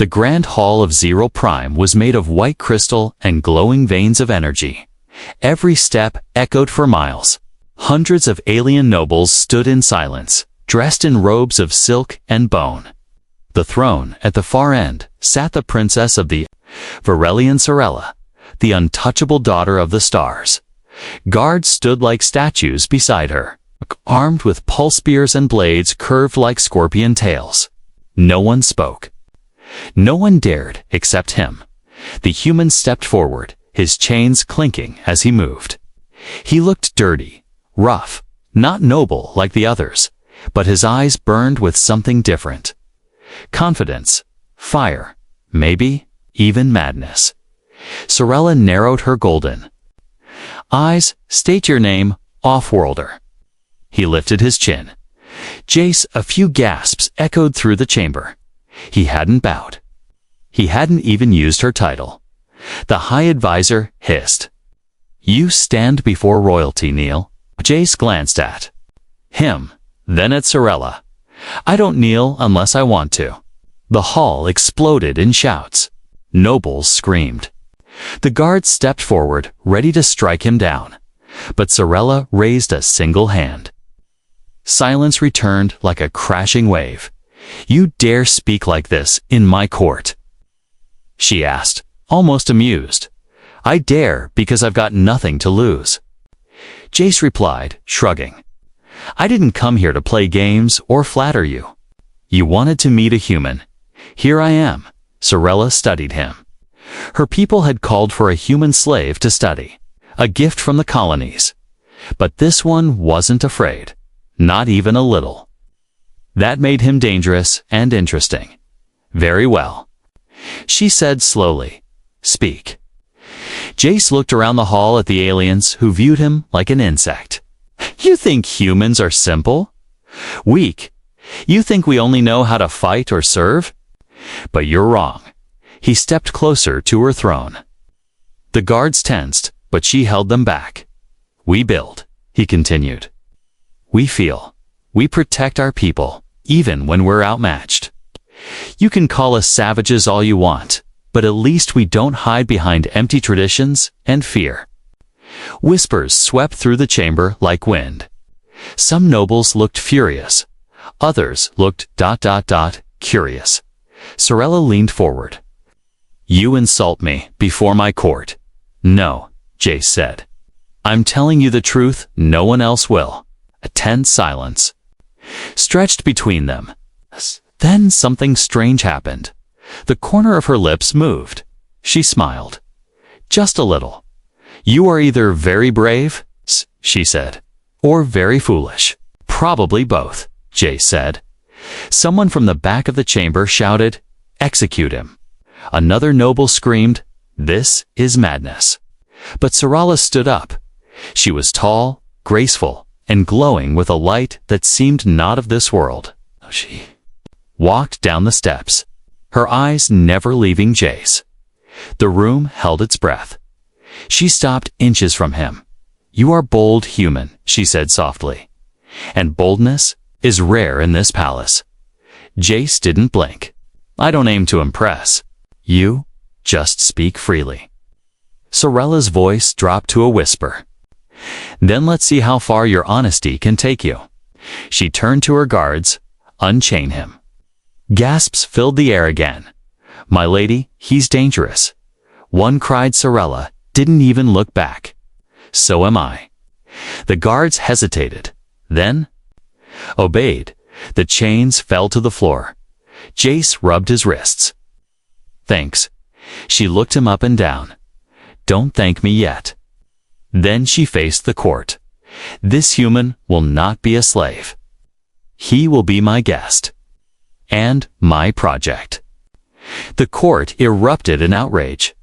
The Grand Hall of Zero Prime was made of white crystal and glowing veins of energy. Every step echoed for miles. Hundreds of alien nobles stood in silence, dressed in robes of silk and bone. The throne, at the far end, sat the princess of the Varelian Sorella, the untouchable daughter of the stars. Guards stood like statues beside her, armed with pulse spears and blades curved like scorpion tails. No one spoke. No one dared except him. The human stepped forward, his chains clinking as he moved. He looked dirty, rough, not noble like the others, but his eyes burned with something different. Confidence, fire, maybe even madness. Sorella narrowed her golden eyes. State your name, Offworlder. He lifted his chin. Jace, a few gasps echoed through the chamber. He hadn't bowed. He hadn't even used her title. The High Advisor hissed. You stand before royalty, Neil. Jace glanced at him, then at Sorella. I don't kneel unless I want to. The hall exploded in shouts. Nobles screamed. The guards stepped forward, ready to strike him down. But Sorella raised a single hand. Silence returned like a crashing wave. You dare speak like this in my court? She asked, almost amused. I dare because I've got nothing to lose. Jace replied, shrugging. I didn't come here to play games or flatter you. You wanted to meet a human. Here I am. Sorella studied him. Her people had called for a human slave to study, a gift from the colonies. But this one wasn't afraid, not even a little. That made him dangerous and interesting. Very well. She said slowly, speak. Jace looked around the hall at the aliens who viewed him like an insect. You think humans are simple? Weak? You think we only know how to fight or serve? But you're wrong. He stepped closer to her throne. The guards tensed, but she held them back. We build, he continued. We feel. We protect our people, even when we're outmatched. You can call us savages all you want, but at least we don't hide behind empty traditions and fear. Whispers swept through the chamber like wind. Some nobles looked furious. Others looked ... curious. Sorella leaned forward. You insult me before my court. No, Jace said. I'm telling you the truth, no one else will. A tense silence stretched between them. Then something strange happened. The corner of her lips moved. She smiled. Just a little. You are either very brave, she said, or very foolish. Probably both, Jace said. Someone from the back of the chamber shouted, execute him. Another noble screamed, this is madness. But Sorella stood up. She was tall, graceful, and glowing with a light that seemed not of this world. She walked down the steps, her eyes never leaving Jace. The room held its breath. She stopped inches from him. You are bold human, she said softly. And boldness is rare in this palace. Jace didn't blink. I don't aim to impress. You just speak freely. Sorella's voice dropped to a whisper. Then let's see how far your honesty can take you. She turned to her guards. Unchain him. Gasps filled the air again. My lady, he's dangerous. One cried. Sorella didn't even look back. So am I. The guards hesitated, then obeyed. The chains fell to the floor. Jace rubbed his wrists. Thanks. She looked him up and down. Don't thank me yet. Then she faced the court. This human will not be a slave. He will be my guest. And my project. The court erupted in outrage.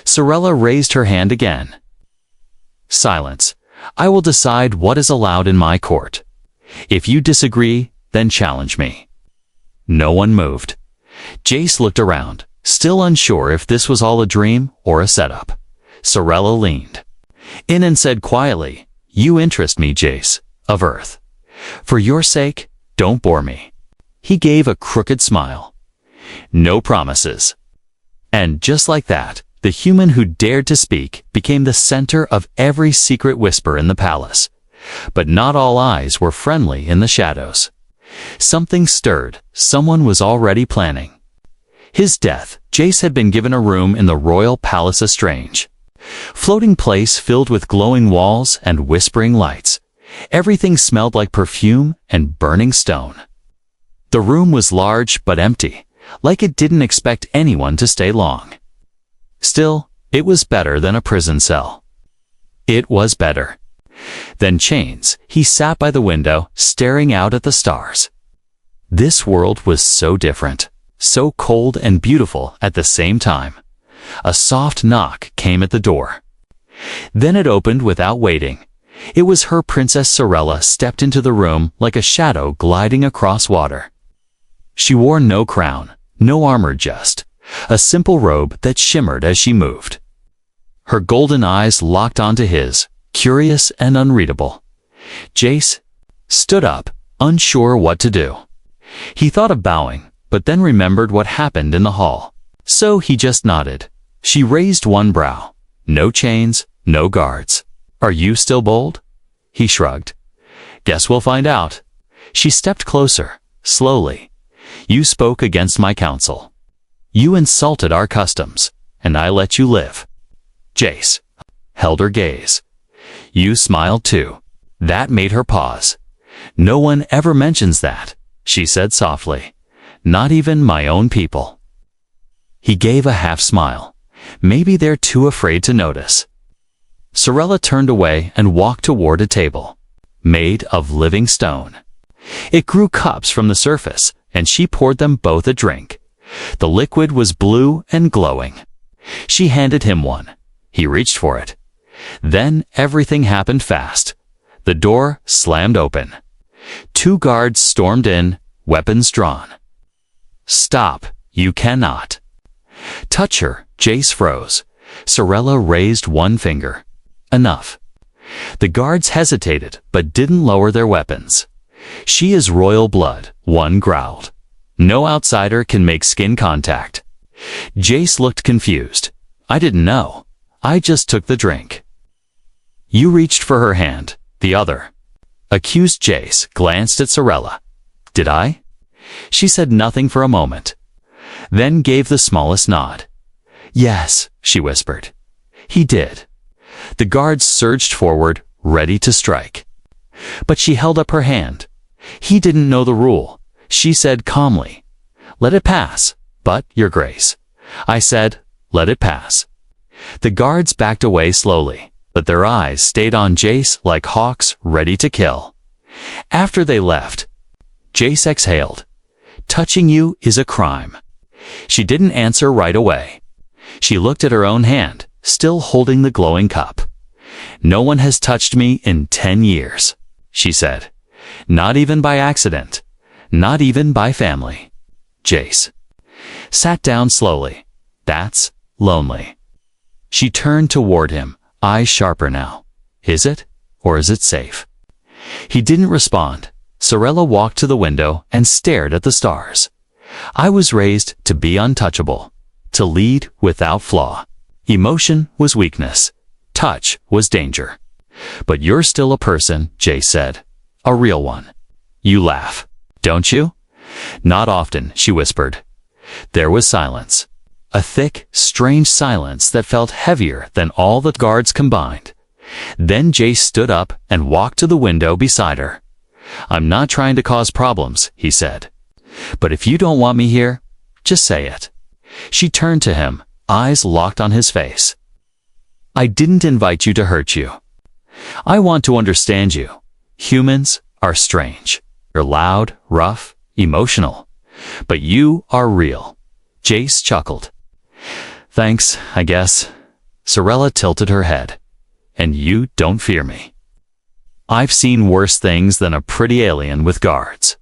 Sorella raised her hand again. Silence. I will decide what is allowed in my court. If you disagree, then challenge me. No one moved. Jace looked around, still unsure if this was all a dream or a setup. Sorella leaned in and said quietly, You interest me, Jace, of Earth. For your sake, don't bore me. He gave a crooked smile. No promises. And just like that, the human who dared to speak became the center of every secret whisper in the palace. But not all eyes were friendly in the shadows. Something stirred. Someone was already planning. His death. Jace had been given a room in the royal palace Estrange. Floating place filled with glowing walls and whispering lights. Everything smelled like perfume and burning stone. The room was large but empty, like it didn't expect anyone to stay long. Still, it was better than a prison cell. It was better than chains. He sat by the window, staring out at the stars. This world was so different, so cold and beautiful at the same time. A soft knock came at the door. Then it opened without waiting. It was her Princess Sorella stepped into the room like a shadow gliding across water. She wore no crown, no armor, just a simple robe that shimmered as she moved. Her golden eyes locked onto his, curious and unreadable. Jace stood up, unsure what to do. He thought of bowing, but then remembered what happened in the hall. So he just nodded. She raised one brow. No chains, no guards. Are you still bold? He shrugged. Guess we'll find out. She stepped closer, slowly. You spoke against my counsel. You insulted our customs, and I let you live. Jace held her gaze. You smiled too. That made her pause. No one ever mentions that, she said softly. Not even my own people. He gave a half smile. Maybe they're too afraid to notice. Sorella turned away and walked toward a table, made of living stone. It grew cups from the surface, and she poured them both a drink. The liquid was blue and glowing. She handed him one. He reached for it. Then everything happened fast. The door slammed open. 2 guards stormed in, weapons drawn. Stop, you cannot. Touch her, Jace froze. Sorella raised one finger. Enough. The guards hesitated, but didn't lower their weapons. She is royal blood, one growled. No outsider can make skin contact. Jace looked confused. I didn't know. I just took the drink. You reached for her hand, the other. Accused Jace glanced at Sorella. Did I? She said nothing for a moment, then gave the smallest nod. Yes, she whispered. He did. The guards surged forward, ready to strike. But she held up her hand. He didn't know the rule. She said calmly, let it pass, but, Your Grace. I said, let it pass. The guards backed away slowly, but their eyes stayed on Jace like hawks ready to kill. After they left, Jace exhaled. Touching you is a crime. She didn't answer right away. She looked at her own hand, still holding the glowing cup. No one has touched me in 10 years, she said. Not even by accident. Not even by family. Jace sat down slowly. That's lonely. She turned toward him, eyes sharper now. Is it? Or is it safe? He didn't respond. Sorella walked to the window and stared at the stars. I was raised to be untouchable, to lead without flaw. Emotion was weakness. Touch was danger. But you're still a person, Jace said. A real one. You laugh, don't you? Not often, she whispered. There was silence. A thick, strange silence that felt heavier than all the guards combined. Then Jace stood up and walked to the window beside her. I'm not trying to cause problems, he said. But if you don't want me here, just say it. She turned to him, eyes locked on his face. I didn't invite you to hurt you. I want to understand you. Humans are strange. You're loud, rough, emotional. But you are real. Jace chuckled. Thanks, I guess. Sorella tilted her head. And you don't fear me. I've seen worse things than a pretty alien with guards.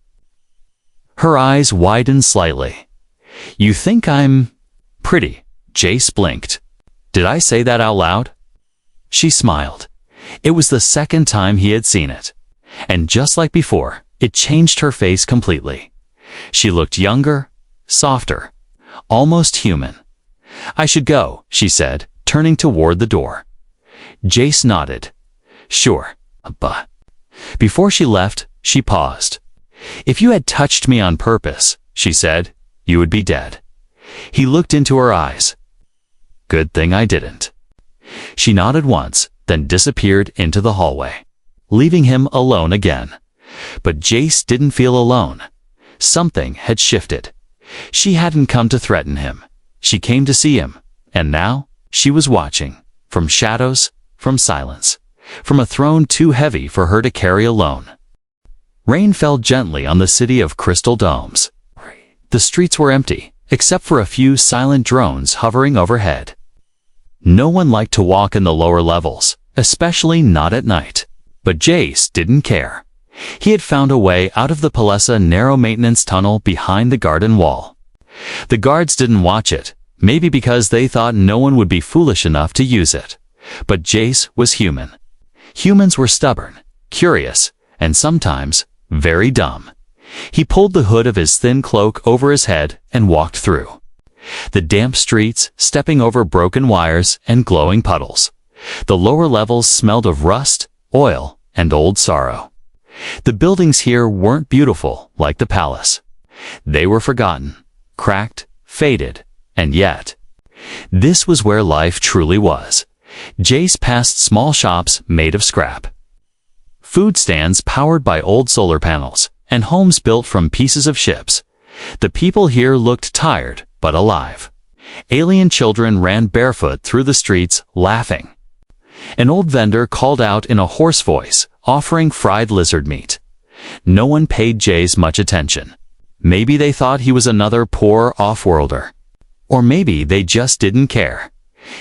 Her eyes widened slightly. You think I'm pretty? Jace blinked. Did I say that out loud? She smiled. It was the second time he had seen it. And just like before, it changed her face completely. She looked younger, softer, almost human. "I should go," she said, turning toward the door. Jace nodded. "Sure, but..." Before she left, she paused. "If you had touched me on purpose," she said, "you would be dead." He looked into her eyes. "Good thing I didn't." She nodded once, then disappeared into the hallway, leaving him alone again. But Jace didn't feel alone. Something had shifted. She hadn't come to threaten him. She came to see him, and now she was watching, from shadows, from silence, from a throne too heavy for her to carry alone. Rain fell gently on the city of crystal domes. The streets were empty, except for a few silent drones hovering overhead. No one liked to walk in the lower levels, especially not at night. But Jace didn't care. He had found a way out of the Palessa narrow-maintenance tunnel behind the garden wall. The guards didn't watch it, maybe because they thought no one would be foolish enough to use it. But Jace was human. Humans were stubborn, curious, and sometimes very dumb. He pulled the hood of his thin cloak over his head and walked through the damp streets, stepping over broken wires and glowing puddles. The lower levels smelled of rust, oil, and old sorrow. The buildings here weren't beautiful like the palace. They were forgotten, cracked, faded, and yet, this was where life truly was. Jace passed small shops made of scrap, food stands powered by old solar panels, and homes built from pieces of ships. The people here looked tired, but alive. Alien children ran barefoot through the streets, laughing. An old vendor called out in a hoarse voice, offering fried lizard meat. No one paid Jace much attention. Maybe they thought he was another poor off-worlder. Or maybe they just didn't care.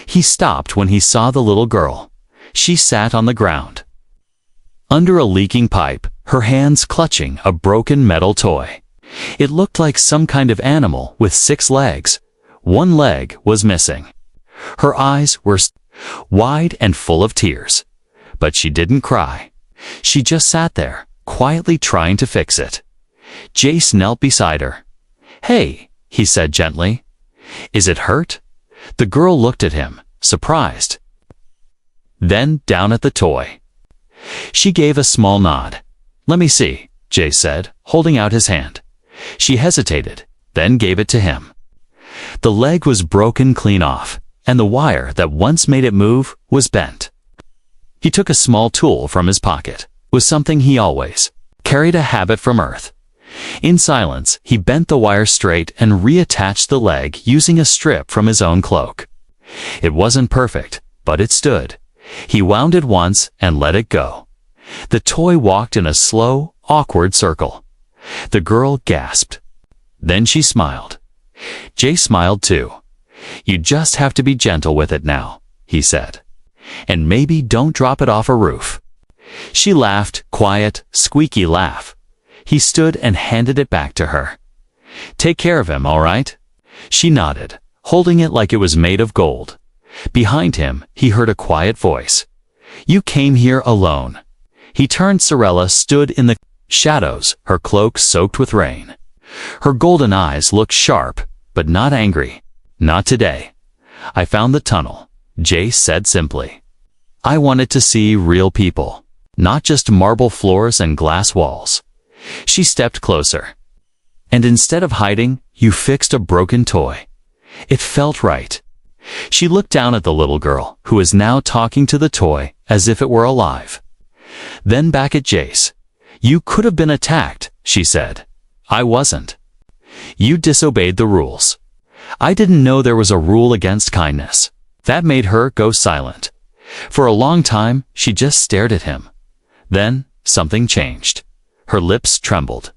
He stopped when he saw the little girl. She sat on the ground, under a leaking pipe, her hands clutching a broken metal toy. It looked like some kind of animal with 6 legs. One leg was missing. Her eyes were wide and full of tears. But she didn't cry. She just sat there, quietly trying to fix it. Jace knelt beside her. "Hey," he said gently. "Is it hurt?" The girl looked at him, surprised. Then down at the toy. She gave a small nod. "Let me see," Jace said, holding out his hand. She hesitated, then gave it to him. The leg was broken clean off, and the wire that once made it move was bent. He took a small tool from his pocket. It was something he always carried, a habit from Earth. In silence, he bent the wire straight and reattached the leg using a strip from his own cloak. It wasn't perfect, but it stood. He wound it once and let it go. The toy walked in a slow, awkward circle. The girl gasped. Then she smiled. Jace smiled too. "You just have to be gentle with it now," he said. "And maybe don't drop it off a roof." She laughed, quiet, squeaky laugh. He stood and handed it back to her. "Take care of him, all right?" She nodded, holding it like it was made of gold. Behind him, he heard a quiet voice. "You came here alone." He turned. Sorella stood in the shadows, her cloak soaked with rain. Her golden eyes looked sharp, but not angry. "Not today. I found the tunnel," Jace said simply. "I wanted to see real people, not just marble floors and glass walls." She stepped closer. "And instead of hiding, you fixed a broken toy." It felt right. She looked down at the little girl, who was now talking to the toy as if it were alive. Then back at Jace. "You could have been attacked," she said. "I wasn't. You disobeyed the rules." I didn't know there was a rule against kindness. That made her go silent. For a long time, she just stared at him. Then, something changed. Her lips trembled,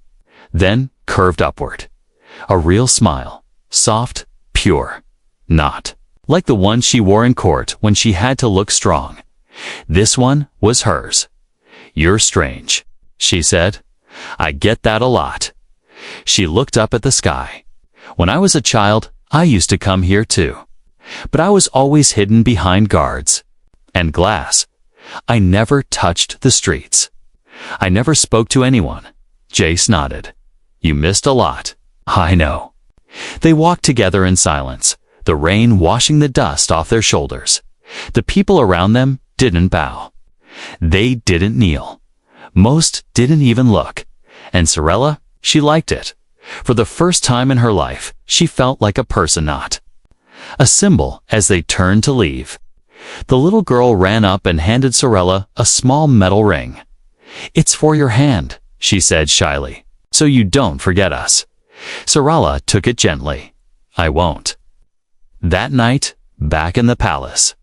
then curved upward. A real smile, soft, pure, not like the one she wore in court when she had to look strong. This one was hers. "You're strange," she said. "I get that a lot." She looked up at the sky. "When I was a child, I used to come here too. But I was always hidden behind guards and glass. I never touched the streets. I never spoke to anyone." Jace nodded. "You missed a lot." "I know." They walked together in silence, the rain washing the dust off their shoulders. The people around them didn't bow. They didn't kneel. Most didn't even look. And Sorella, she liked it. For the first time in her life, she felt like a person, not a symbol, as they turned to leave. The little girl ran up and handed Sorella a small metal ring. "It's for your hand," she said shyly, "so you don't forget us." Sorella took it gently. "I won't." That night, back in the palace,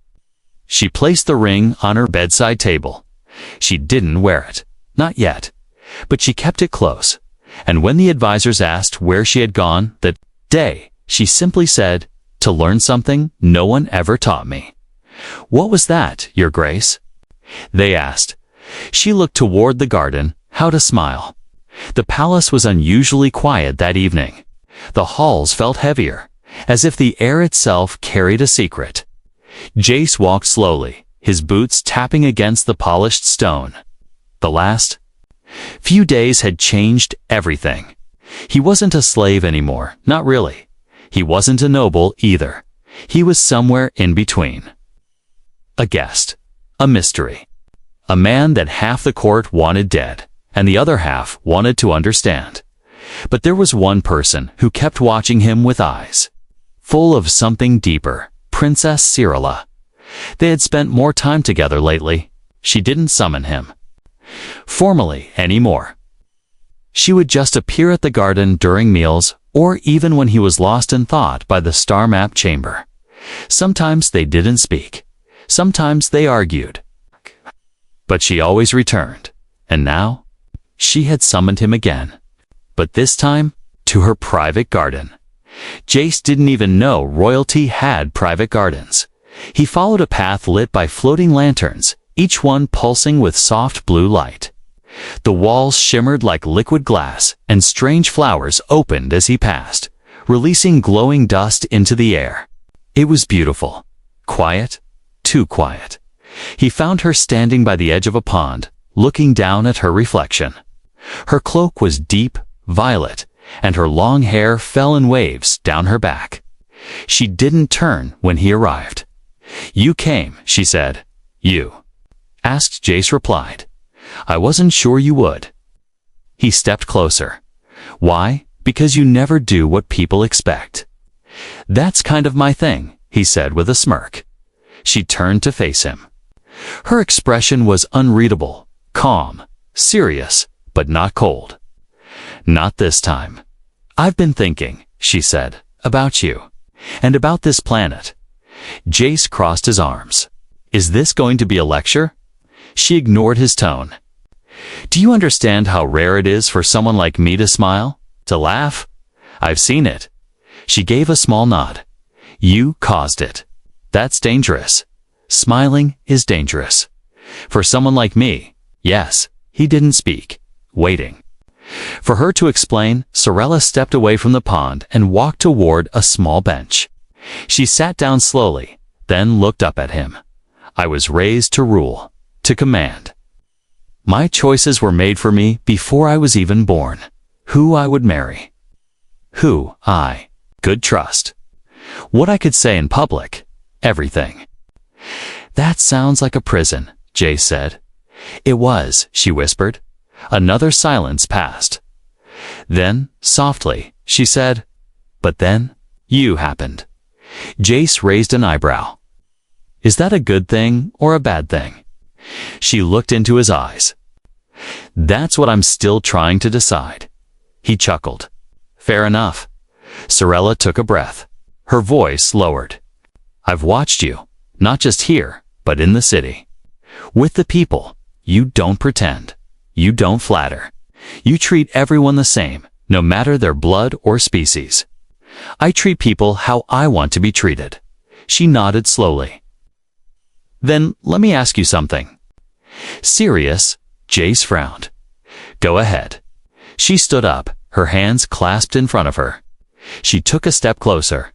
she placed the ring on her bedside table. She didn't wear it, not yet, but she kept it close. And when the advisors asked where she had gone that day, she simply said, "To learn something no one ever taught me." "What was that, Your Grace?" they asked. She looked toward the garden, how to smile. The palace was unusually quiet that evening. The halls felt heavier, as if the air itself carried a secret. Jace walked slowly, his boots tapping against the polished stone. The last few days had changed everything. He wasn't a slave anymore, not really. He wasn't a noble either. He was somewhere in between. A guest. A mystery. A man that half the court wanted dead, and the other half wanted to understand. But there was one person who kept watching him with eyes full of something deeper, Princess Sorella. They had spent more time together lately. She didn't summon him formally anymore. She would just appear at the garden during meals, or even when he was lost in thought by the star map chamber. Sometimes they didn't speak. Sometimes they argued. But she always returned. And now, she had summoned him again. But this time, to her private garden. Jace didn't even know royalty had private gardens. He followed a path lit by floating lanterns, each one pulsing with soft blue light. The walls shimmered like liquid glass, and strange flowers opened as he passed, releasing glowing dust into the air. It was beautiful. Quiet. Too quiet. He found her standing by the edge of a pond, looking down at her reflection. Her cloak was deep, violet, and her long hair fell in waves down her back. She didn't turn when he arrived. "You came," she said. "You asked," Jace replied. "I wasn't sure you would." He stepped closer. "Why? Because you never do what people expect." "That's kind of my thing," he said with a smirk. She turned to face him. Her expression was unreadable, calm, serious, but not cold. "Not this time. I've been thinking," she said, "about you, and about this planet." Jace crossed his arms. "Is this going to be a lecture?" She ignored his tone. "Do you understand how rare it is for someone like me to smile? To laugh? I've seen it." She gave a small nod. "You caused it. That's dangerous. Smiling is dangerous. For someone like me, yes." He didn't speak, waiting for her to explain. Sorella stepped away from the pond and walked toward a small bench. She sat down slowly, then looked up at him. "I was raised to rule, to command. My choices were made for me before I was even born. Who I would marry, who I could trust, what I could say in public, everything." "That sounds like a prison," Jace said. "It was," she whispered. Another silence passed. Then, softly, she said, "But then, you happened." Jace raised an eyebrow. "Is that a good thing or a bad thing?" She looked into his eyes. "That's what I'm still trying to decide." He chuckled. "Fair enough." Sorella took a breath. Her voice lowered. "I've watched you, not just here, but in the city. With the people, you don't pretend. You don't flatter. You treat everyone the same, no matter their blood or species. I treat people how I want to be treated." She nodded slowly. "Then let me ask you something." "Serious?" Jace frowned. "Go ahead." She stood up, her hands clasped in front of her. She took a step closer.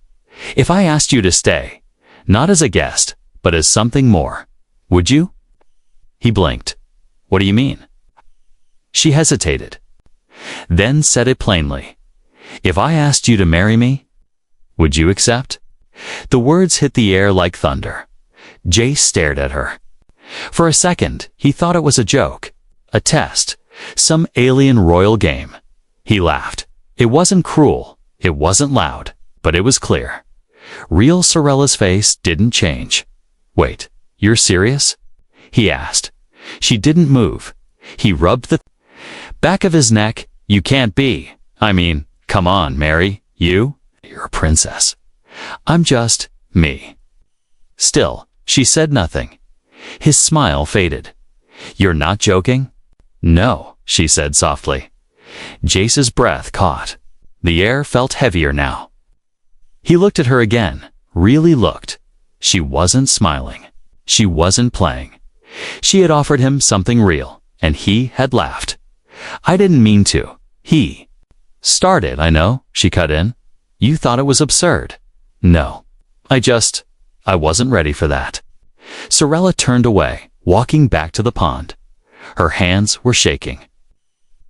"If I asked you to stay, not as a guest, but as something more, would you?" He blinked. "What do you mean?" She hesitated, then said it plainly. If I asked you to marry me, would you accept? The words hit the air like thunder. Jace stared at her. For a second, he thought it was a joke, a test, some alien royal game. He laughed. It wasn't cruel, it wasn't loud, but it was clear. Real Sorella's face didn't change. Wait, you're serious? He asked. She didn't move. He rubbed the back of his neck. You can't be. I mean, come on, Mary. You're a princess. I'm just me. Still, she said nothing. His smile faded. You're not joking? No, she said softly. Jace's breath caught. The air felt heavier now. He looked at her again, really looked. She wasn't smiling. She wasn't playing. She had offered him something real, and he had laughed. I didn't mean to. He started, I know, she cut in. You thought it was absurd. No. I wasn't ready for that. Sorella turned away, walking back to the pond. Her hands were shaking.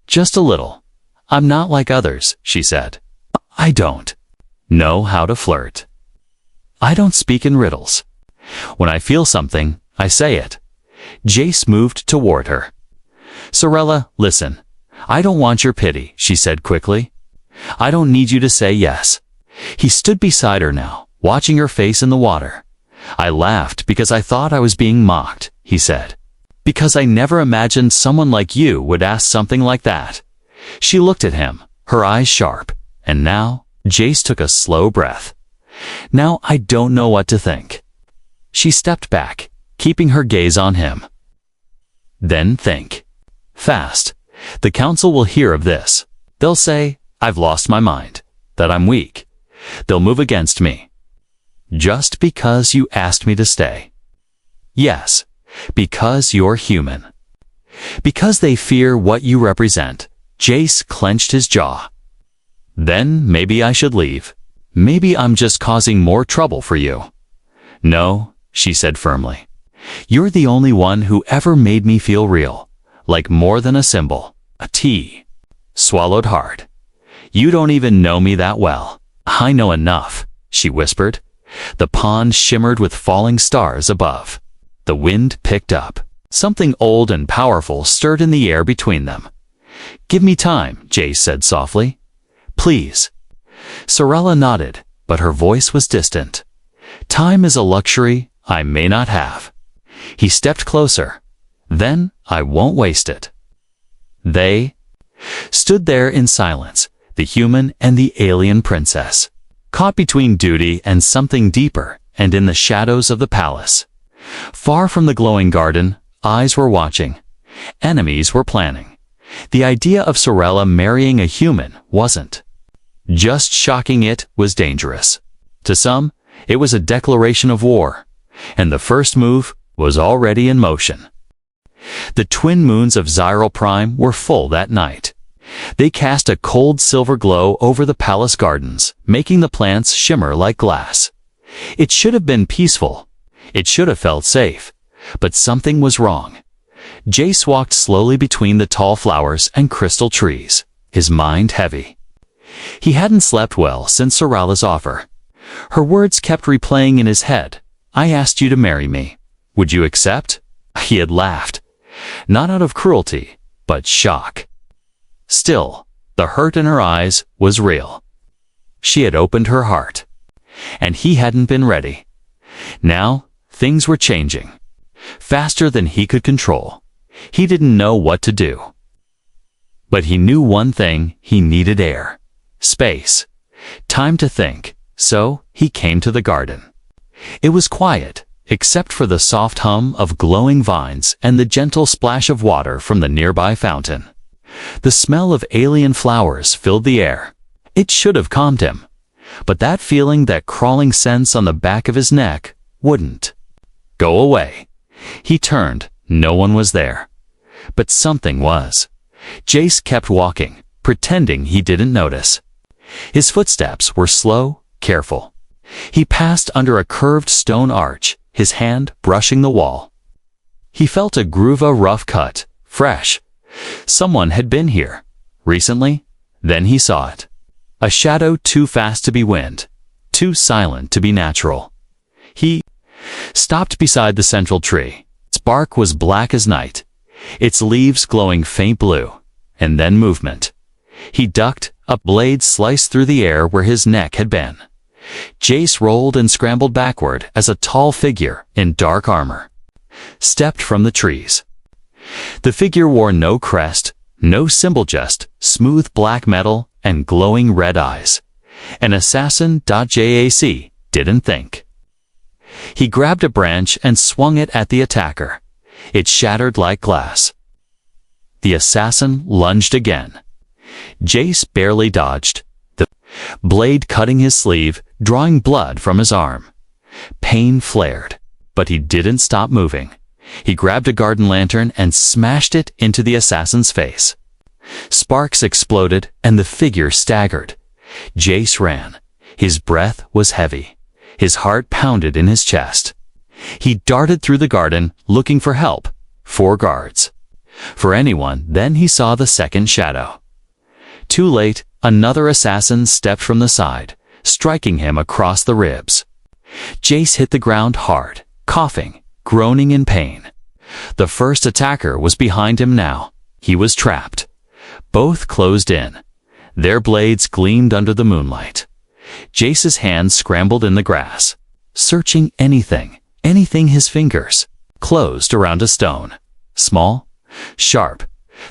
Just a little. I'm not like others, she said. I don't know how to flirt. I don't speak in riddles. When I feel something, I say it. Jace moved toward her. Sorella, listen. I don't want your pity, she said quickly. I don't need you to say yes. He stood beside her now, watching her face in the water. I laughed because I thought I was being mocked, he said. Because I never imagined someone like you would ask something like that. She looked at him, her eyes sharp, and now Jace took a slow breath. Now I don't know what to think. She stepped back, keeping her gaze on him. Then think. Fast. The council will hear of this. They'll say, I've lost my mind, that I'm weak. They'll move against me. Just because you asked me to stay. Yes, because you're human. Because they fear what you represent. Jace clenched his jaw. Then maybe I should leave. Maybe I'm just causing more trouble for you. No, she said firmly. You're the only one who ever made me feel real, like more than a symbol, a T. Swallowed hard. You don't even know me that well. I know enough, she whispered. The pond shimmered with falling stars above. The wind picked up. Something old and powerful stirred in the air between them. Give me time, Jace said softly. Please. Sorella nodded, but her voice was distant. Time is a luxury I may not have. He stepped closer. Then I won't waste it. They stood there in silence, the human and the alien princess, caught between duty and something deeper, and in the shadows of the palace. Far from the glowing garden, eyes were watching. Enemies were planning. The idea of Sorella marrying a human wasn't just shocking, it was dangerous. To some, it was a declaration of war, and the first move was already in motion. The twin moons of Zyril Prime were full that night. They cast a cold silver glow over the palace gardens, making the plants shimmer like glass. It should have been peaceful. It should have felt safe. But something was wrong. Jace walked slowly between the tall flowers and crystal trees, his mind heavy. He hadn't slept well since Sorella's offer. Her words kept replaying in his head. I asked you to marry me. Would you accept? He had laughed. Not out of cruelty, but shock. Still, the hurt in her eyes was real. She had opened her heart. And he hadn't been ready. Now, things were changing. Faster than he could control. He didn't know what to do. But he knew one thing: he needed air. Space. Time to think. So, he came to the garden. It was quiet, except for the soft hum of glowing vines and the gentle splash of water from the nearby fountain. The smell of alien flowers filled the air. It should have calmed him. But that feeling, that crawling sense on the back of his neck, wouldn't go away. He turned. No one was there. But something was. Jace kept walking, pretending he didn't notice. His footsteps were slow, careful. He passed under a curved stone arch, his hand brushing the wall. He felt a groove, a rough cut, fresh. Someone had been here. Recently? Then he saw it. A shadow too fast to be wind, too silent to be natural. He stopped beside the central tree. Its bark was black as night, its leaves glowing faint blue, and then movement. He ducked, a blade sliced through the air where his neck had been. Jace rolled and scrambled backward as a tall figure in dark armor stepped from the trees. The figure wore no crest, no symbol, just smooth black metal and glowing red eyes. An assassin.jac didn't think. He grabbed a branch and swung it at the attacker. It shattered like glass. The assassin lunged again. Jace barely dodged, the blade cutting his sleeve, drawing blood from his arm. Pain flared, but he didn't stop moving. He grabbed a garden lantern and smashed it into the assassin's face. Sparks exploded and the figure staggered. Jace ran. His breath was heavy. His heart pounded in his chest. He darted through the garden, looking for help, for guards, for anyone. Then he saw the second shadow. Too late, another assassin stepped from the side, striking him across the ribs. Jace hit the ground hard, coughing, groaning in pain. The first attacker was behind him now. He was trapped. Both closed in. Their blades gleamed under the moonlight. Jace's hands scrambled in the grass, searching anything his fingers closed around a stone. Small, sharp.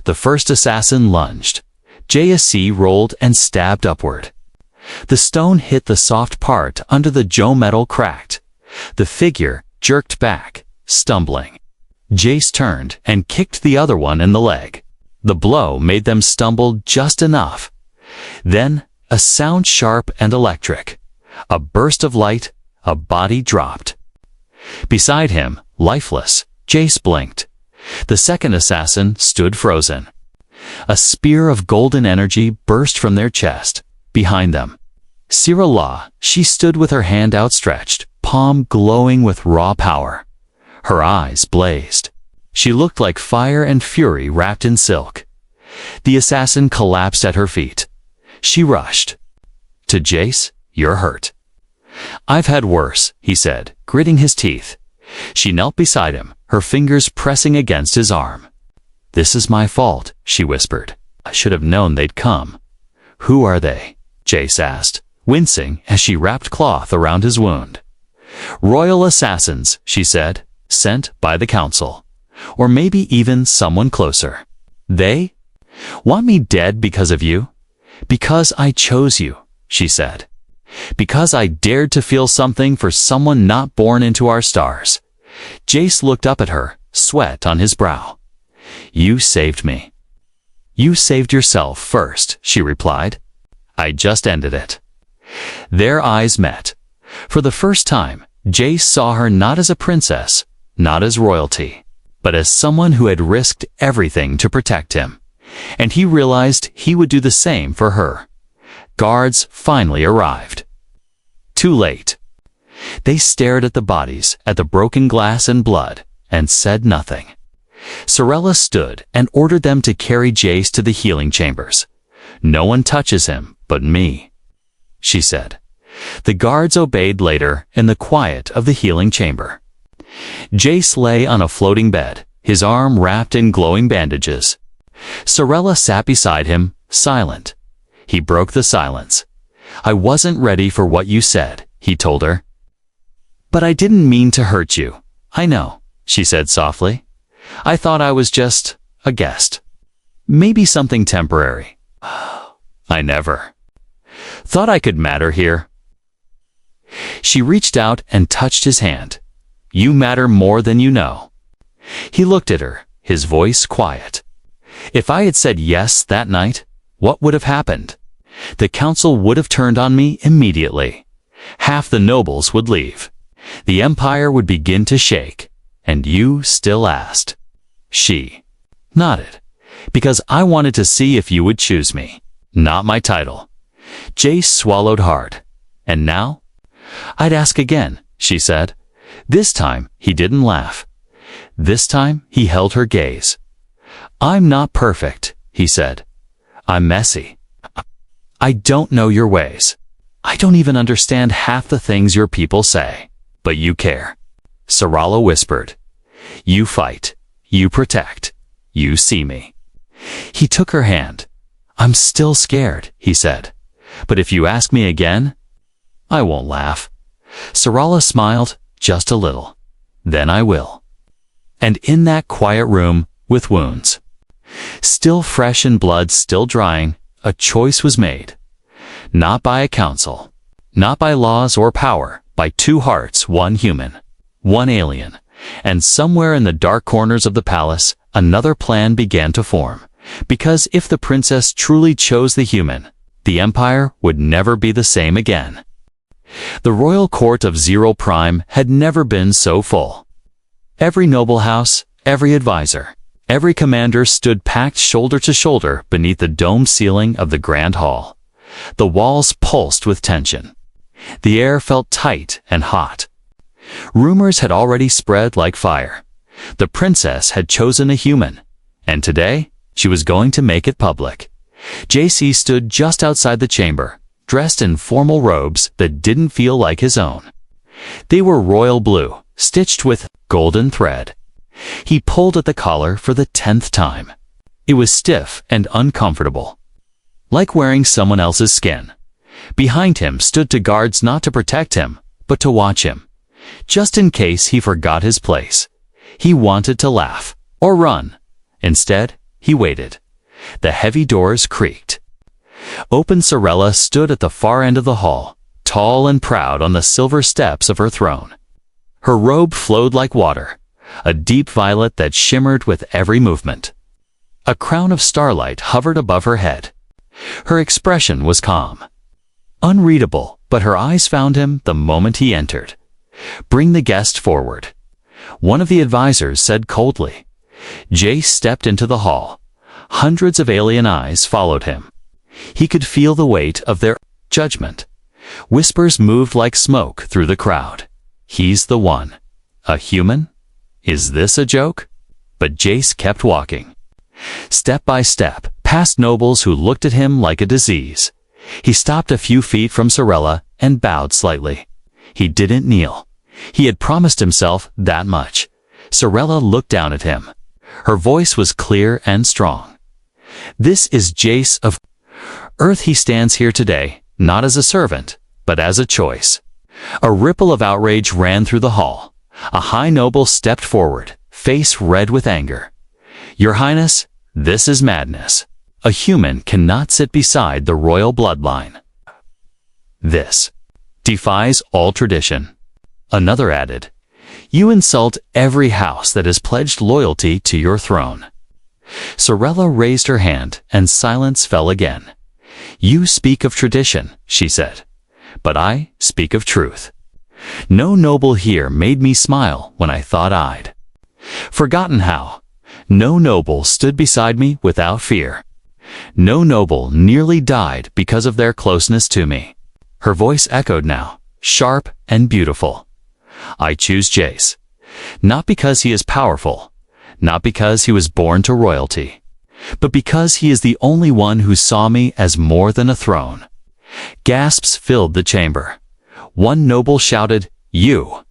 The first assassin lunged. JSC rolled and stabbed upward. The stone hit the soft part under the Joe metal, cracked. The figure jerked back, stumbling. Jace turned and kicked the other one in the leg. The blow made them stumble just enough. Then, a sound sharp and electric. A burst of light, a body dropped. Beside him, lifeless, Jace blinked. The second assassin stood frozen. A spear of golden energy burst from their chest, behind them. Sira La, she stood with her hand outstretched, palm glowing with raw power. Her eyes blazed. She looked like fire and fury wrapped in silk. The assassin collapsed at her feet. She rushed. To Jace, "You're hurt." "I've had worse," he said, gritting his teeth. She knelt beside him, her fingers pressing against his arm. "This is my fault," she whispered. "I should have known they'd come." "Who are they?" Jace asked, wincing as she wrapped cloth around his wound. "Royal assassins," she said, "sent by the council. Or maybe even someone closer. They want me dead because of you? Because I chose you," she said. "Because I dared to feel something for someone not born into our stars." Jace looked up at her, sweat on his brow. "You saved me." "You saved yourself first," she replied. "I just ended it." Their eyes met. For the first time, Jace saw her not as a princess, not as royalty, but as someone who had risked everything to protect him. And he realized he would do the same for her. Guards finally arrived. Too late. They stared at the bodies, at the broken glass and blood, and said nothing. Sorella stood and ordered them to carry Jace to the healing chambers. "No one touches him but me," she said. The guards obeyed later in the quiet of the healing chamber. Jace lay on a floating bed, his arm wrapped in glowing bandages. Sorella sat beside him, silent. He broke the silence. "I wasn't ready for what you said," he told her. "But I didn't mean to hurt you. I know," she said softly. "I thought I was just a guest. Maybe something temporary. I never thought I could matter here." She reached out and touched his hand. "You matter more than you know." He looked at her, his voice quiet. "If I had said yes that night, what would have happened? The council would have turned on me immediately. Half the nobles would leave. The empire would begin to shake. And you still asked." She nodded. "Because I wanted to see if you would choose me, not my title." Jace swallowed hard. "And now?" "I'd ask again," she said. This time, he didn't laugh. This time, he held her gaze. "I'm not perfect," he said. "I'm messy. I don't know your ways. I don't even understand half the things your people say. But you care. Sarala whispered. You fight. You protect. You see me. He took her hand. I'm still scared, he said. But if you ask me again, I won't laugh. Sarala smiled, just a little. Then I will. And in that quiet room, with wounds, still fresh and blood still drying, a choice was made. Not by a council, not by laws or power, by two hearts, one human, one alien. And somewhere in the dark corners of the palace, another plan began to form. Because if the princess truly chose the human, the empire would never be the same again. The royal court of Zero Prime had never been so full. Every noble house, every advisor, every commander stood packed shoulder to shoulder beneath the domed ceiling of the grand hall. The walls pulsed with tension. The air felt tight and hot. Rumors had already spread like fire. The princess had chosen a human, and today she was going to make it public. JC stood just outside the chamber, dressed in formal robes that didn't feel like his own. They were royal blue, stitched with golden thread. He pulled at the collar for the 10th time. It was stiff and uncomfortable, like wearing someone else's skin. Behind him stood two guards, not to protect him, but to watch him, just in case he forgot his place. He wanted to laugh or run. Instead, he waited. The heavy doors creaked. Open Sarala stood at the far end of the hall, tall and proud on the silver steps of her throne. Her robe flowed like water, a deep violet that shimmered with every movement. A crown of starlight hovered above her head. Her expression was calm, unreadable, but her eyes found him the moment he entered. Bring the guest forward, one of the advisors said coldly. Jace stepped into the hall. Hundreds of alien eyes followed him. He could feel the weight of their judgment. Whispers moved like smoke through the crowd. He's the one. A human? Is this a joke? But Jace kept walking. Step by step, past nobles who looked at him like a disease. He stopped a few feet from Sarala and bowed slightly. He didn't kneel. He had promised himself that much. Sarala looked down at him. Her voice was clear and strong. This is Jace of Earth. He stands here today, not as a servant, but as a choice. A ripple of outrage ran through the hall. A high noble stepped forward, face red with anger. Your Highness, this is madness. A human cannot sit beside the royal bloodline. This defies all tradition. Another added, you insult every house that has pledged loyalty to your throne. Sarala raised her hand, and silence fell again. You speak of tradition, she said, but I speak of truth. No noble here made me smile when I thought I'd forgotten how. No noble stood beside me without fear. No noble nearly died because of their closeness to me. Her voice echoed now, sharp and beautiful. I choose Jace, not because he is powerful, not because he was born to royalty, but because he is the only one who saw me as more than a throne. Gasps filled the chamber. One noble shouted, you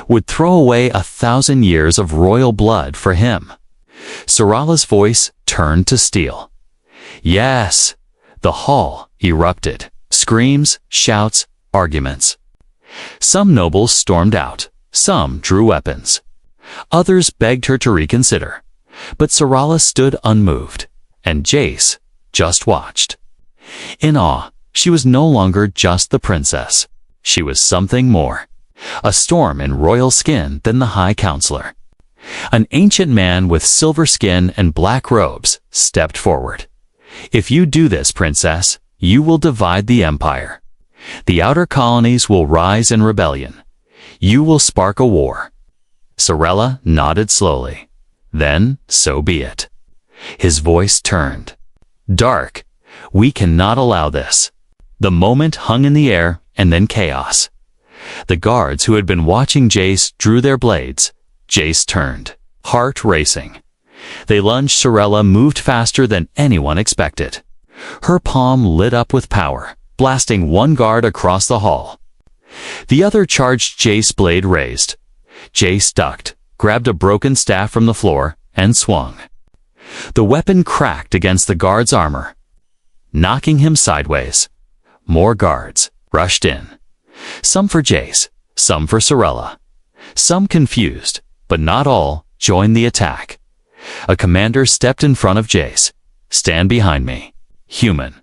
would throw away 1,000 years of royal blood for him. Sarala's voice turned to steel. Yes. The hall erupted. Screams, shouts, arguments. Some nobles stormed out. Some drew weapons. Others begged her to reconsider. But Sarala stood unmoved, and Jace just watched. In awe, she was no longer just the princess. She was something more. A storm in royal skin than the High Counselor. An ancient man with silver skin and black robes stepped forward. If you do this, princess, you will divide the empire. The outer colonies will rise in rebellion. You will spark a war. Sarala nodded slowly. Then, so be it. His voice turned dark. We cannot allow this. The moment hung in the air, and then chaos. The guards who had been watching Jace drew their blades. Jace turned, heart racing. They lunged. Sarala moved faster than anyone expected. Her palm lit up with power, blasting one guard across the hall. The other charged Jace, blade raised. Jace ducked, grabbed a broken staff from the floor, and swung. The weapon cracked against the guard's armor, knocking him sideways. More guards rushed in. Some for Jace, some for Sorella. Some confused, but not all, joined the attack. A commander stepped in front of Jace. "Stand behind me. Human."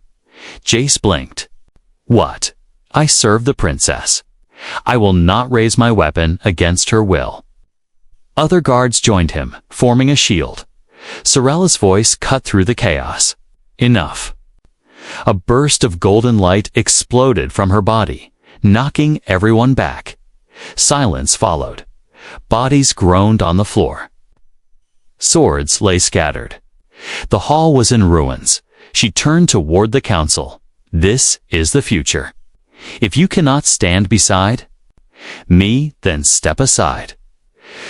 Jace blinked. "What? I serve the princess. I will not raise my weapon against her will." Other guards joined him, forming a shield. Sorella's voice cut through the chaos. "Enough." A burst of golden light exploded from her body, knocking everyone back. Silence followed. Bodies groaned on the floor. Swords lay scattered. The hall was in ruins. She turned toward the council. "This is the future. If you cannot stand beside me, then step aside."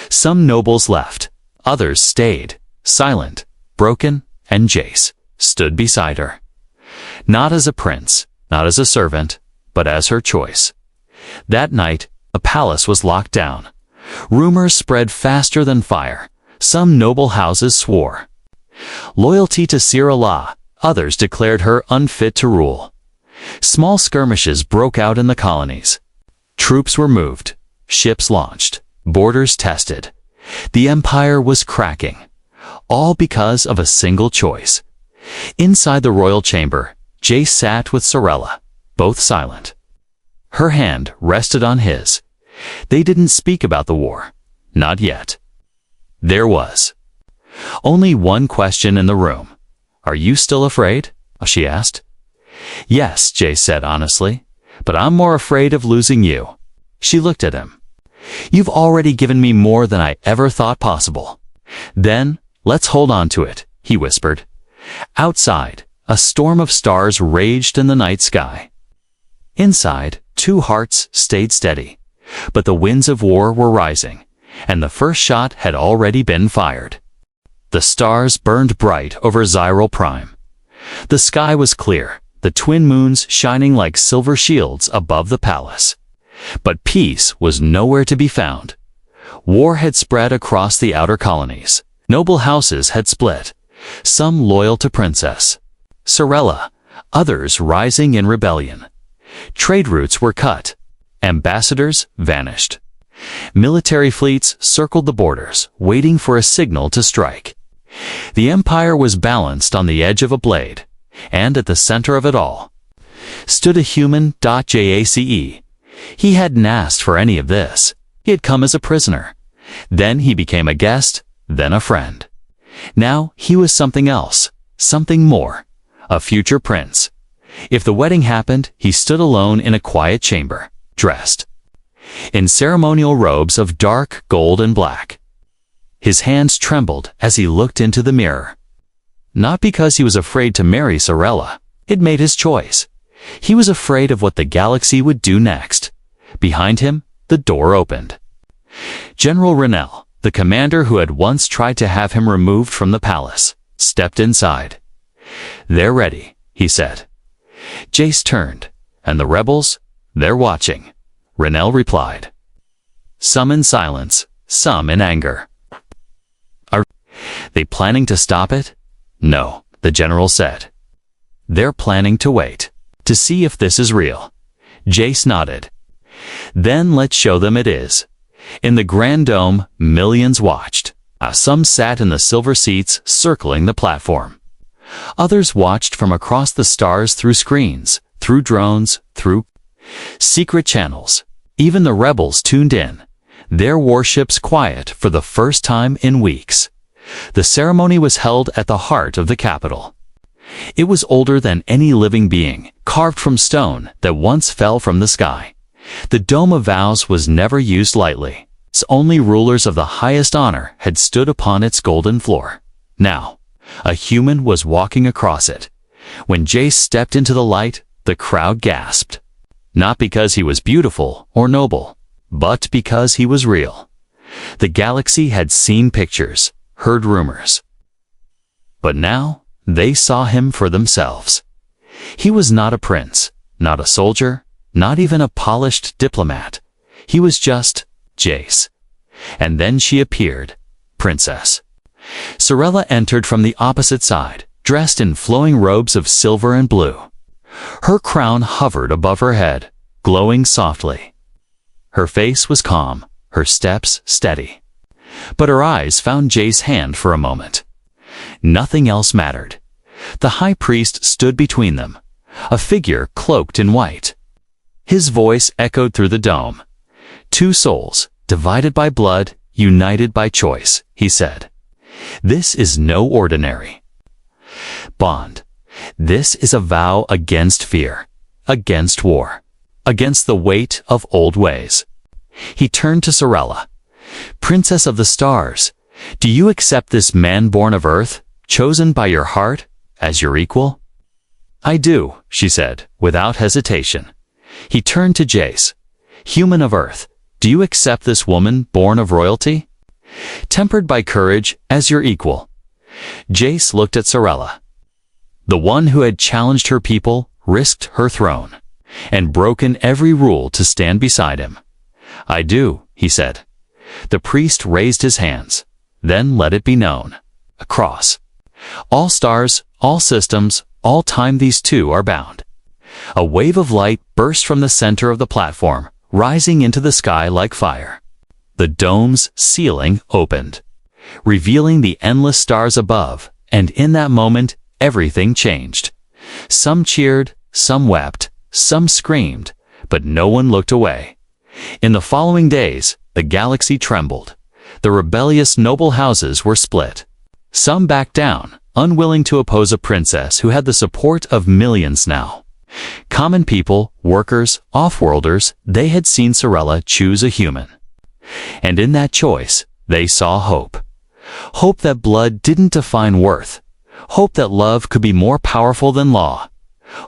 Some nobles left. Others stayed, silent, broken, and Jace stood beside her. Not as a prince, not as a servant, but as her choice. That night, a palace was locked down. Rumors spread faster than fire. Some noble houses swore loyalty to Sorella. Others declared her unfit to rule. Small skirmishes broke out in the colonies. Troops were moved, ships launched, borders tested. The empire was cracking, all because of a single choice. Inside the royal chamber, Jace sat with Sorella, both silent. Her hand rested on his. They didn't speak about the war. Not yet. There was only one question in the room. "Are you still afraid?" she asked. "Yes," Jace said honestly, "but I'm more afraid of losing you." She looked at him. "You've already given me more than I ever thought possible." "Then, let's hold on to it," he whispered. Outside, a storm of stars raged in the night sky. Inside, two hearts stayed steady. But the winds of war were rising, and the first shot had already been fired. The stars burned bright over Zyril Prime. The sky was clear, the twin moons shining like silver shields above the palace. But peace was nowhere to be found. War had spread across the outer colonies. Noble houses had split, some loyal to Princess Sorella, others rising in rebellion. Trade routes were cut. Ambassadors vanished. Military fleets circled the borders, waiting for a signal to strike. The empire was balanced on the edge of a blade, and at the center of it all stood a human. Jace. He hadn't asked for any of this. He had come as a prisoner. Then he became a guest, then a friend. Now he was something else, something more, a future prince. If the wedding happened, he stood alone in a quiet chamber, dressed in ceremonial robes of dark gold and black. His hands trembled as he looked into the mirror. Not because he was afraid to marry Sorella. It made his choice. He was afraid of what the galaxy would do next. Behind him, the door opened. General Renell, the commander who had once tried to have him removed from the palace, stepped inside. "They're ready," he said. Jace turned. "And the rebels? They're watching," Renell replied. Some in silence, some in anger. "Are they planning to stop it?" "No," the general said. "They're planning to wait, to see if this is real." Jace nodded. "Then let's show them it is." In the Grand Dome, millions watched. Some sat in the silver seats circling the platform. Others watched from across the stars through screens, through drones, through secret channels. Even the rebels tuned in, their warships quiet for the first time in weeks. The ceremony was held at the heart of the capital. It was older than any living being, carved from stone that once fell from the sky. The Dome of Vows was never used lightly. Only rulers of the highest honor had stood upon its golden floor. Now, a human was walking across it. When Jace stepped into the light, the crowd gasped. Not because he was beautiful or noble, but because he was real. The galaxy had seen pictures, heard rumors. But now, they saw him for themselves. He was not a prince, not a soldier, not even a polished diplomat. He was just Jace. And then she appeared, Princess. Sorella entered from the opposite side, dressed in flowing robes of silver and blue. Her crown hovered above her head, glowing softly. Her face was calm, her steps steady. But her eyes found Jace's hand for a moment. Nothing else mattered. The high priest stood between them, a figure cloaked in white. His voice echoed through the dome. "Two souls, divided by blood, united by choice," he said. "This is no ordinary bond. This is a vow against fear, against war, against the weight of old ways." He turned to Sorella. "Princess of the Stars, do you accept this man born of Earth, chosen by your heart, as your equal?" "I do," she said, without hesitation. He turned to Jace. "Human of Earth, do you accept this woman born of royalty, tempered by courage, as your equal?" Jace looked at Sorella. The one who had challenged her people, risked her throne, and broken every rule to stand beside him. "I do," he said. The priest raised his hands. "Then let it be known. A cross. All stars, all systems, all time, these two are bound." A wave of light burst from the center of the platform, rising into the sky like fire. The dome's ceiling opened, revealing the endless stars above, and in that moment, everything changed. Some cheered, some wept, some screamed, but no one looked away. In the following days, the galaxy trembled. The rebellious noble houses were split. Some backed down, unwilling to oppose a princess who had the support of millions now. Common people, workers, off-worlders, they had seen Sorella choose a human. And in that choice, they saw hope. Hope that blood didn't define worth. Hope that love could be more powerful than law.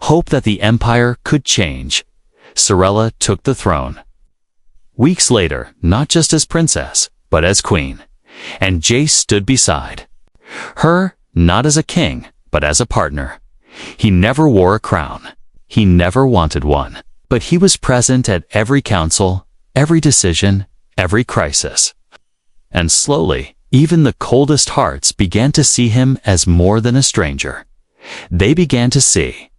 Hope that the empire could change. Sorella took the throne. Weeks later, not just as princess, but as queen. And Jace stood beside her, not as a king, but as a partner. He never wore a crown. He never wanted one. But he was present at every council, every decision, every crisis. And slowly, even the coldest hearts began to see him as more than a stranger. They began to see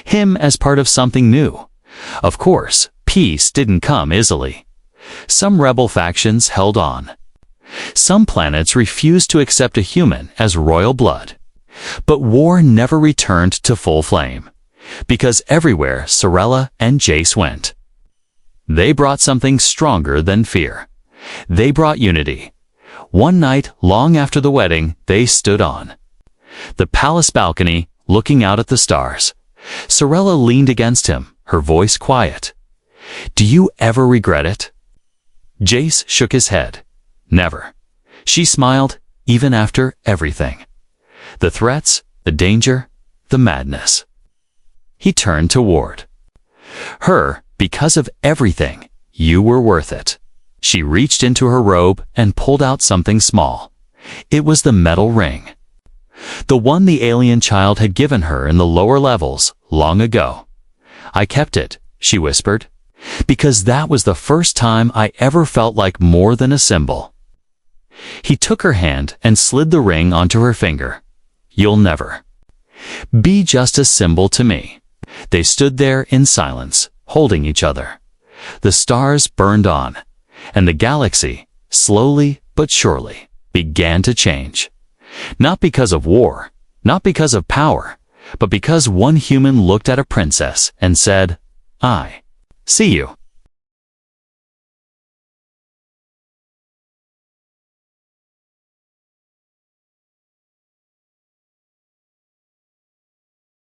him as part of something new. Of course, peace didn't come easily. Some rebel factions held on. Some planets refused to accept a human as royal blood. But war never returned to full flame, because everywhere Sorella and Jace went, they brought something stronger than fear. They brought unity. One night, long after the wedding, they stood on the palace balcony, looking out at the stars. Sorella leaned against him, her voice quiet. "Do you ever regret it?" Jace shook his head. "Never." She smiled, even after everything. The threats, the danger, the madness. He turned toward her. "Because of everything, you were worth it." She reached into her robe and pulled out something small. It was the metal ring. The one the alien child had given her in the lower levels, long ago. "I kept it," she whispered, "because that was the first time I ever felt like more than a symbol." He took her hand and slid the ring onto her finger. "You'll never be just a symbol to me." They stood there in silence, holding each other. The stars burned on, and the galaxy, slowly but surely, began to change. Not because of war, not because of power, but because one human looked at a princess and said, "I see you."